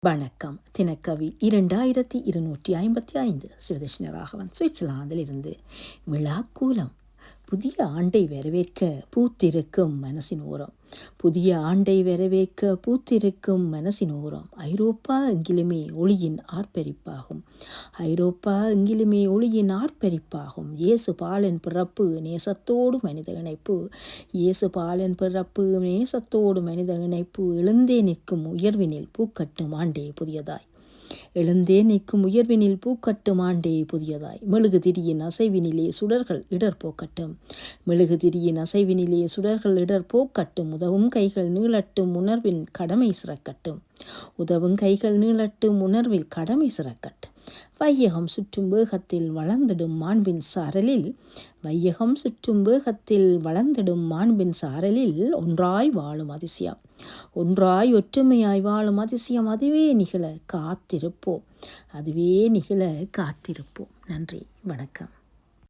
வணக்கம். தினக்கவி 2255 சிவதர்ஷினி ராகவன் சுவிட்சர்லாந்தில் இருந்து. விழாக்கோலம். புதிய ஆண்டை வரவேற்க பூத்திருக்கும் மனசின் ஓரம். புதிய ஆண்டை வரவேற்க பூத்திருக்கும் மனசின் ஓரம். ஐரோப்பா எங்கிலுமே ஒளியின் ஆர்ப்பரிப்பாகும். ஐரோப்பா எங்கிலுமே ஒளியின் ஆர்ப்பரிப்பாகும். இயேசு பாலன் பிறப்பு நேசத்தோடு மனித இணைப்பு. இயேசு பாலன் பிறப்பு நேசத்தோடு மனித இணைப்பு. எழுந்தே நிற்கும் உயர்வினில் பூக்கட்டும் ஆண்டே புதியதாய். எழுந்தே நிற்கும் உயர்வினில் பூக்கட்டும் ஆண்டே புதியதாய். மெழுகு திரியின் அசைவினிலே சுடர்கள் இடர் போக்கட்டும். மெழுகு திரியின் அசைவினிலே சுடர்கள் இடர் போக்கட்டும். உதவும் கைகள் நீளட்டும் உணர்வின் கடமை சிறக்கட்டும். உதவும் கைகள் நீளட்டும் உணர்வில் கடமை சிறக்கட்டும். வையகம் சுற்றும் வேகத்தில் வளர்ந்திடும் மாண்பின் சாரலில். வையகம் சுற்றும் வேகத்தில் வளர்ந்திடும் மாண்பின் சாரலில் ஒன்றாய் வாழும் அதிசயம். ஒன்றாய் ஒற்றுமையாய் வாழும் அதிசயம். அதுவே நிகழ காத்திருப்போம். அதுவே நிகழ காத்திருப்போம். நன்றி, வணக்கம்.